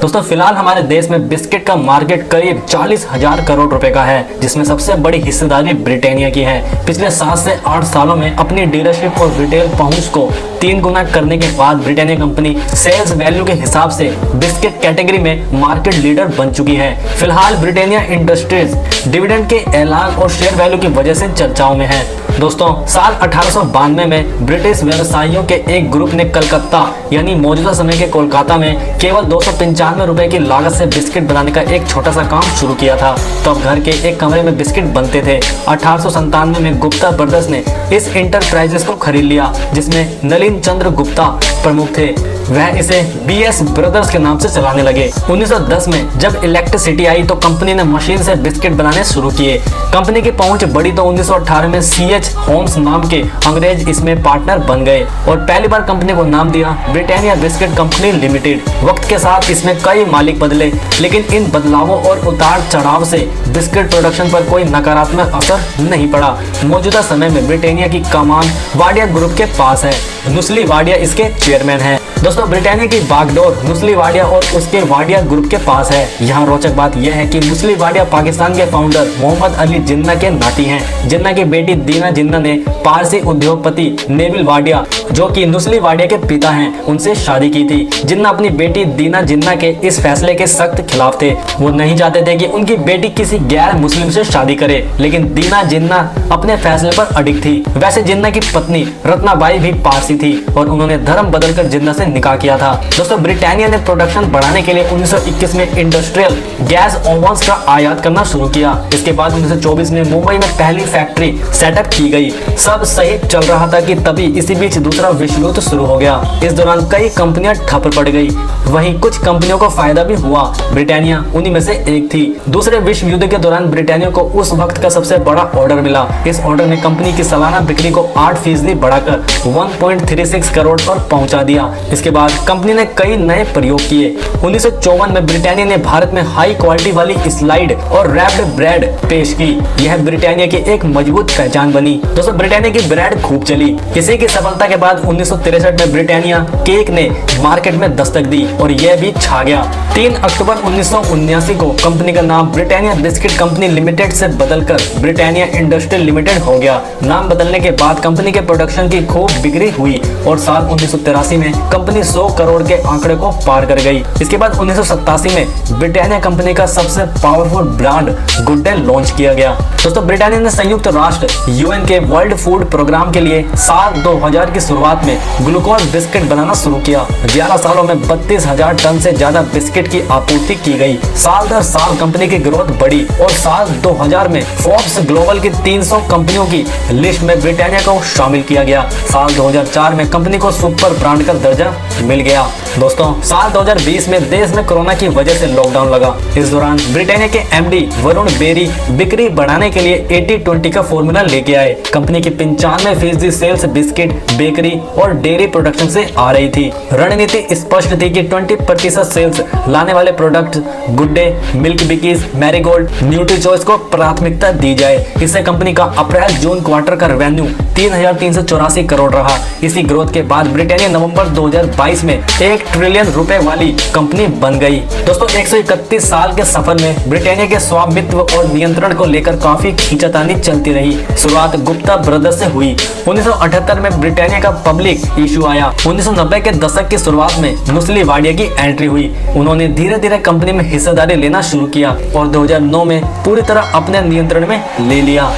दोस्तों फिलहाल हमारे देश में बिस्किट का मार्केट करीब 40,000 करोड़ रुपए का है, जिसमें सबसे बड़ी हिस्सेदारी ब्रिटानिया की है। पिछले 7 से 8 सालों में अपनी डीलरशिप और रिटेल पहुंच को 3 गुना करने के बाद ब्रिटानिया कंपनी सेल्स वैल्यू के हिसाब से बिस्किट कैटेगरी में मार्केट लीडर बन चुकी है। फिलहाल ब्रिटानिया इंडस्ट्रीज डिविडेंड के ऐलान और शेयर वैल्यू की वजह से चर्चाओं में है। दोस्तों साल 1892 में ब्रिटिश व्यवसायियों के एक ग्रुप ने कलकत्ता यानी मौजूदा समय के कोलकाता में केवल 295 रुपए की लागत से बिस्किट बनाने का एक छोटा सा काम शुरू किया था। तब घर के एक कमरे में बिस्किट बनते थे। 1897 में गुप्ता ब्रदर्स ने इस इंटरप्राइजेस को खरीद लिया, जिसमें नलिन चंद्र गुप्ता प्रमुख थे। वह इसे BS ब्रदर्स के नाम से चलाने लगे। 1910 में जब इलेक्ट्रिसिटी आई तो कंपनी ने मशीन से बिस्किट बनाने शुरू किए। कंपनी की पहुंच बढ़ी तो 1918 में CH होम्स नाम के अंग्रेज इसमें पार्टनर बन गए और पहली बार कंपनी को नाम दिया ब्रिटानिया बिस्किट कंपनी लिमिटेड। वक्त के साथ इसमें कई मालिक बदले, लेकिन इन बदलावों और उतार चढ़ाव से बिस्किट प्रोडक्शन पर कोई नकारात्मक असर नहीं पड़ा। मौजूदा समय में ब्रिटानिया की कमान वाडिया ग्रुप के पास है। नुस्ली वाडिया इसके चेयरमैन हैं। दोस्तों ब्रिटानिया की बागडोर नुस्ली वाडिया और उसके वाडिया ग्रुप के पास है। यहाँ रोचक बात यह है कि नुस्ली वाडिया पाकिस्तान के फाउंडर मोहम्मद अली जिन्ना के नाती हैं। जिन्ना की बेटी दीना जिन्ना ने पारसी उद्योगपति नेविल वाडिया, जो कि नुस्ली वाडिया के पिता हैं, उनसे शादी की थी। जिन्ना अपनी बेटी दीना जिन्ना के इस फैसले के सख्त खिलाफ थे। वो नहीं चाहते थे कि उनकी बेटी किसी गैर मुस्लिम से शादी करे, लेकिन दीना जिन्ना अपने फैसले पर अडिग थी। वैसे जिन्ना की पत्नी रत्नाबाई भी पारसी थी और उन्होंने धर्म बदलकर जिन्ना से निकाह किया था। दोस्तों ब्रिटानिया ने प्रोडक्शन बढ़ाने के लिए 1921 में इंडस्ट्रियल गैस ओवन्स का आयात करना शुरू किया। इसके बाद 1924 में मुंबई में पहली फैक्ट्री सेटअप की गई। सब सही चल रहा था कि तभी इसी बीच दूसरा विश्व युद्ध शुरू हो गया। इस दौरान कई कंपनियां ठप पड़ गई। वहीं कुछ कंपनियों को फायदा भी हुआ। ब्रिटानिया उन्हीं में से एक थी। दूसरे विश्व युद्ध के दौरान ब्रिटानिया को उस वक्त का सबसे बड़ा ऑर्डर मिला। इस ऑर्डर ने कंपनी की सालाना बिक्री को 8% बढ़ाकर 1.36 करोड़ पर पहुंचा दिया। इसके बाद कंपनी ने कई नए प्रयोग किए। 1954 में ब्रिटानिया ने भारत में हाई क्वालिटी वाली स्लाइड और रैप्ड ब्रेड पेश की। यह ब्रिटानिया की एक मजबूत पहचान बनी। दोस्तों ब्रिटानिया की ब्रेड खूब चली। इसी की सफलता के बाद 1963 में ब्रिटानिया केक ने मार्केट में दस्तक दी और यह भी छा गया। 3 अक्टूबर 1979 को कंपनी का नाम ब्रिटानिया बिस्किट कंपनी लिमिटेड से बदलकर ब्रिटानिया इंडस्ट्रियल लिमिटेड हो गया। नाम बदलने के बाद कंपनी के प्रोडक्शन की खूब बिक्री हुई और साल 1983 में कंपनी 100 करोड़ के आंकड़े को पार कर गई। इसके बाद 1987 में ब्रिटानिया कंपनी का सबसे powerful brand good day launch किया गया। दोस्तों ब्रिटानिया ने संयुक्त राष्ट्र UN के वर्ल्ड फूड प्रोग्राम के लिए साल 2000 की शुरुआत में ग्लूकोज बिस्किट बनाना शुरू किया। 11 सालों में 32,000 टन से ज्यादा बिस्किट की आपूर्ति की गई। साल दर साल कंपनी की ग्रोथ बढ़ी और साल 2000 में फोर्ब्स ग्लोबल की 300 कंपनियों की लिस्ट में ब्रिटानिया को शामिल किया गया। साल 2004 में कंपनी को सुपर ब्रांड का दर्जा मिल गया। दोस्तों साल 2020 में देश में कोरोना की वजह से लॉकडाउन लगा। इस दौरान ब्रिटानिया के MD वरुण बेरी बिक्री बढ़ाने के लिए 80-20 का फॉर्मूला लेके आए। कंपनी की 95% सेल्स बिस्किट, बेकरी और डेयरी प्रोडक्शन से आ रही थी। रणनीति स्पष्ट थी कि 20% सेल्स लाने वाले product good day, milk बिकीज, marigold, nutri choice को प्राथमिकता दी जाए। इससे कंपनी का अप्रैल-जून क्वार्टर का रेवेन्यू 3,384 करोड़ रहा। इसी ग्रोथ के बाद ब्रिटानिया नवंबर 2022 में 1 ट्रिलियन रुपए वाली कंपनी बन गई। दोस्तों 131 साल के सफर में ब्रिटानिया के स्वामित्व और नियंत्रण को लेकर काफी खींचातानी चलती रही। शुरुआत गुप्ता ब्रदर्स से हुई। 1978 में ब्रिटानिया का पब्लिक इशू आया। 1990 के दशक की शुरुआत में नुस्ली वाडिया की एंट्री हुई। उन्होंने धीरे धीरे कंपनी में हिस्सेदारी लेना शुरू किया और 2009 में पूरी तरह अपने नियंत्रण में ले लिया।